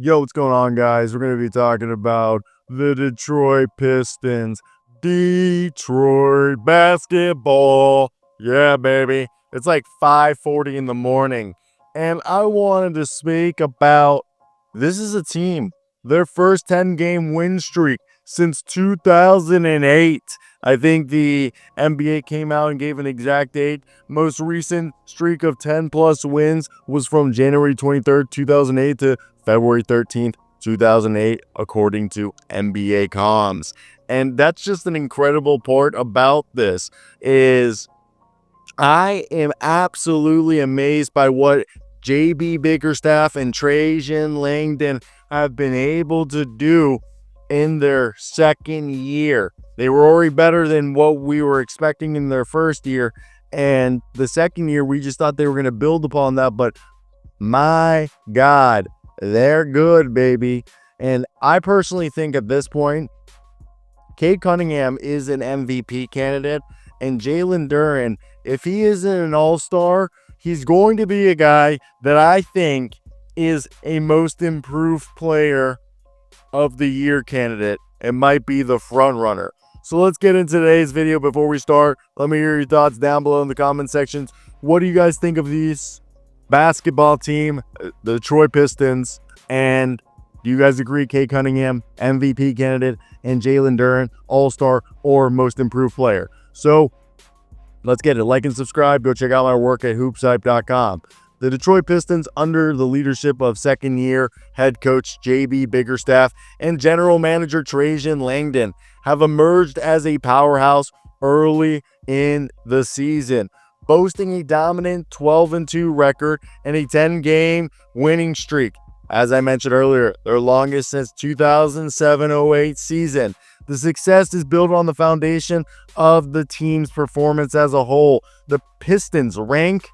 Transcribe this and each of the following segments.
Yo, what's going on, guys? We're going to be talking about the Detroit Pistons. Detroit basketball. Yeah, baby. It's like 5:40 in the morning. And I wanted to speak about this is a team. Their first 10-game win streak since 2008. I think the NBA came out and gave an exact date. Most recent streak of 10 plus wins was from January 23rd, 2008 to February 13th, 2008, according to NBA comms. And that's just an incredible part about this is I am absolutely amazed by what JB Bickerstaff and Trajan Langdon have been able to do in their second year. They were already better than what we were expecting in their first year. And the second year, we just thought they were going to build upon that. But my God, they're good, baby. And I personally think at this point, Cade Cunningham is an MVP candidate. And Jalen Duren, if he isn't an all-star, he's going to be a guy that I think is a most improved player of the year candidate. It might be the front runner. So let's get into today's video. Before we start, let me hear your thoughts down below in the comment sections. What do you guys think of these basketball team, the Detroit Pistons? And do you guys agree Cade Cunningham, MVP candidate, and Jalen Duren, all-star or most improved player? So let's get it. Like and subscribe. Go check out my work at hoopshype.com. The Detroit Pistons, under the leadership of second-year head coach JB Bickerstaff and general manager Trajan Langdon, have emerged as a powerhouse early in the season, boasting a dominant 12-2 record and a 10-game winning streak. As I mentioned earlier, their longest since 2007-08 season. The success is built on the foundation of the team's performance as a whole. The Pistons rank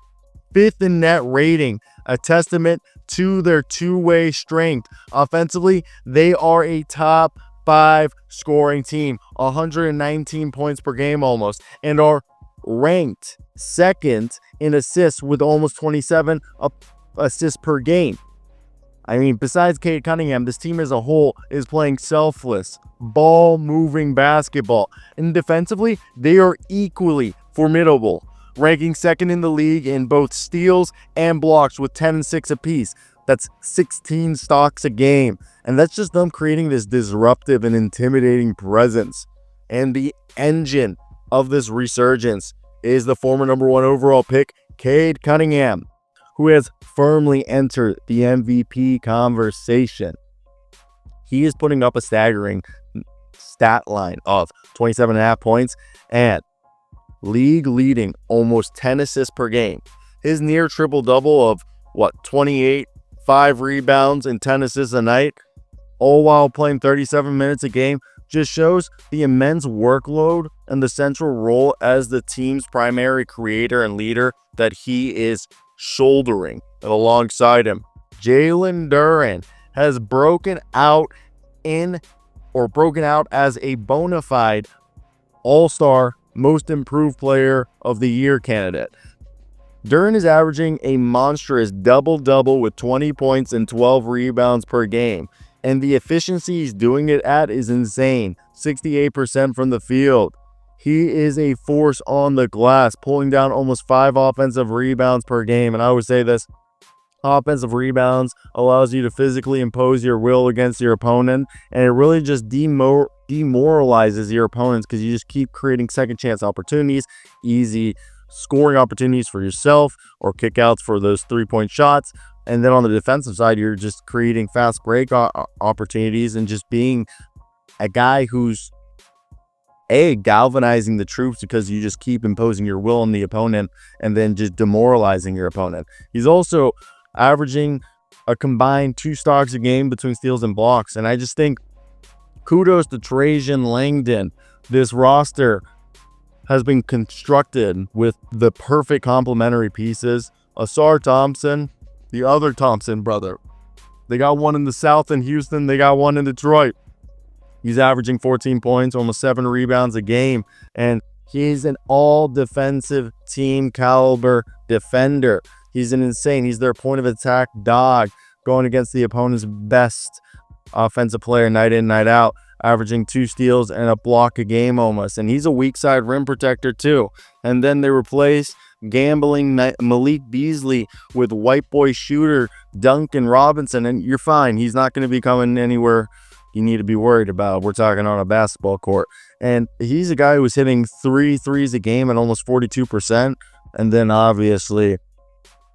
5th in net rating, a testament to their two-way strength. Offensively, they are a top 5 scoring team, 119 points per game almost, and are ranked second in assists with almost 27 assists per game. I mean, besides Cade Cunningham, this team as a whole is playing selfless, ball-moving basketball. And defensively, they are equally formidable, ranking second in the league in both steals and blocks with 10 and 6 apiece. That's 16 stocks a game. And that's just them creating this disruptive and intimidating presence. And the engine of this resurgence is the former number 1 overall pick, Cade Cunningham, who has firmly entered the MVP conversation. He is putting up a staggering stat line of 27.5 points and league-leading almost 10 assists per game. His near triple-double of, 28, 5 rebounds, and 10 assists a night, all while playing 37 minutes a game, just shows the immense workload and the central role as the team's primary creator and leader that he is shouldering alongside him. Jalen Duren has broken out as a bona fide all-star most improved player of the year candidate. Duren is averaging a monstrous double-double with 20 points and 12 rebounds per game, and the efficiency he's doing it at is insane, 68% from the field. He is a force on the glass, pulling down almost 5 offensive rebounds per game. And I would say this, offensive rebounds allows you to physically impose your will against your opponent. And it really just demoralizes your opponents because you just keep creating second chance opportunities, easy scoring opportunities for yourself, or kickouts for those 3-point shots. And then on the defensive side, you're just creating fast break opportunities and just being a guy who's galvanizing the troops because you just keep imposing your will on the opponent and then just demoralizing your opponent. He's also averaging a combined 2 stocks a game between steals and blocks. And I just think kudos to Trajan Langdon. This roster has been constructed with the perfect complementary pieces. Asar Thompson, the other Thompson brother. They got one in the South in Houston. They got one in Detroit. He's averaging 14 points, almost 7 rebounds a game, and he's an all-defensive team caliber defender. He's an insane. He's their point of attack dog. going against the opponent's best offensive player night in, night out, averaging 2 steals and a block a game almost. And he's a weak side rim protector too. And then they replace gambling Malik Beasley with white boy shooter Duncan Robinson, and you're fine. He's not going to be coming anywhere you need to be worried about. We're talking on a basketball court. And he's a guy who was hitting 3 threes a game at almost 42%. And then obviously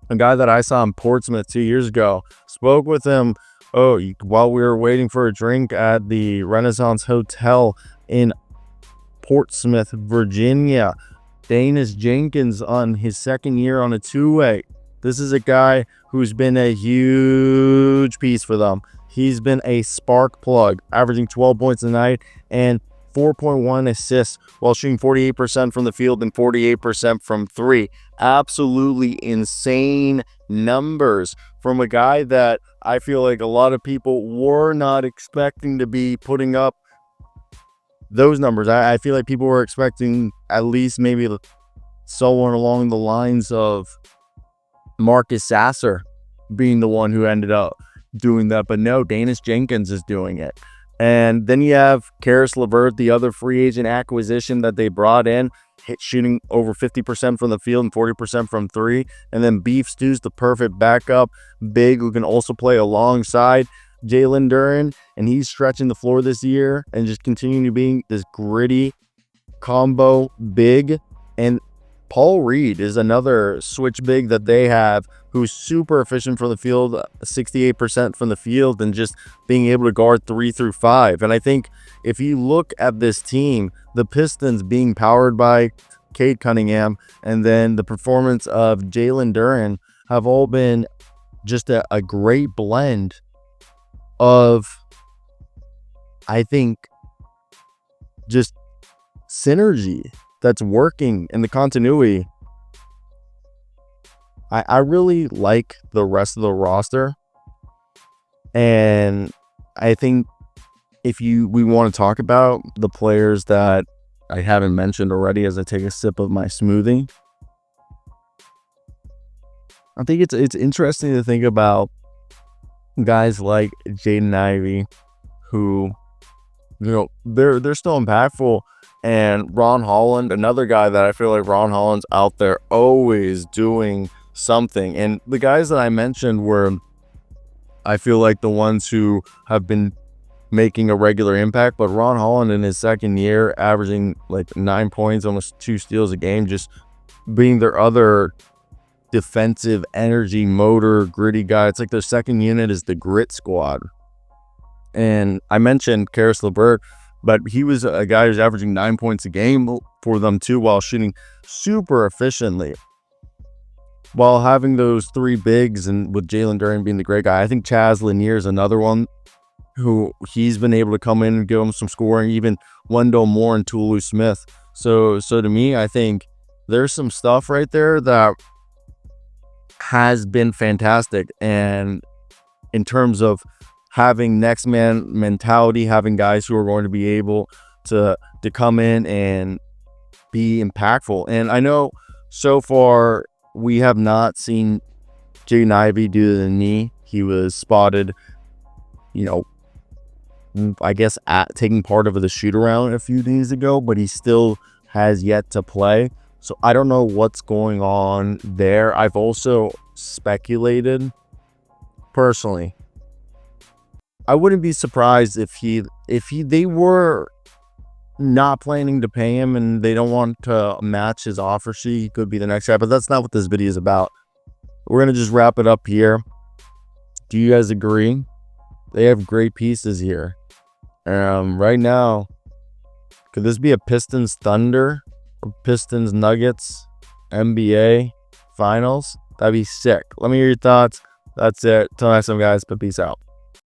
a guy that I saw in Portsmouth 2 years ago, spoke with him while we were waiting for a drink at the Renaissance Hotel in Portsmouth, Virginia. Danis Jenkins on his second year on a 2-way. This is a guy who's been a huge piece for them. He's been a spark plug, averaging 12 points a night and 4.1 assists while shooting 48% from the field and 48% from 3. Absolutely insane numbers from a guy that I feel like a lot of people were not expecting to be putting up those numbers. I feel like people were expecting at least maybe someone along the lines of Marcus Sasser being the one who ended up doing that. But no, Danis Jenkins is doing it. And then you have Karis LeVert, the other free agent acquisition that they brought in, shooting over 50% from the field and 40% from 3. And then Beef Stew's the perfect backup big who can also play alongside Jalen Duren, and he's stretching the floor this year and just continuing to be this gritty combo big. And Paul Reed is another switch big that they have who's super efficient from the field, 68% from the field, and just being able to guard 3 through 5. And I think if you look at this team, the Pistons being powered by Cade Cunningham and then the performance of Jalen Duren have all been just a great blend of, I think, just synergy that's working in the continuity. I really like the rest of the roster, and I think if we want to talk about the players that I haven't mentioned already as I take a sip of my smoothie, I think it's interesting to think about guys like Jaden Ivey, who, they're still impactful, and Ron Holland, another guy that I feel like Ron Holland's out there always doing something. And the guys that I mentioned were, I feel like, the ones who have been making a regular impact. But Ron Holland in his second year, averaging like 9 points, almost 2 steals a game, just being their other defensive energy motor gritty guy. It's like their second unit is the grit squad. And I mentioned Karis LeVert, but he was a guy who's averaging 9 points a game for them too, while shooting super efficiently, while having those 3 bigs, and with Jalen Duren being the great guy. I think Chaz Lanier is another one who he's been able to come in and give him some scoring, even Wendell Moore and Tulu Smith. So to me, I think there's some stuff right there that has been fantastic. And in terms of having next man mentality, having guys who are going to be able to come in and be impactful. And I know so far we have not seen Jaden Ivey do the knee. He was spotted, I guess taking part of the shoot around a few days ago, but he still has yet to play. So I don't know what's going on there. I've also speculated personally, I wouldn't be surprised if they were not planning to pay him and they don't want to match his offer sheet. He could be the next guy, but that's not what this video is about. We're going to just wrap it up here. Do you guys agree? They have great pieces here. Right now, could this be a Pistons Thunder or Pistons Nuggets NBA Finals? That'd be sick. Let me hear your thoughts. That's it. Till next time, guys, but peace out.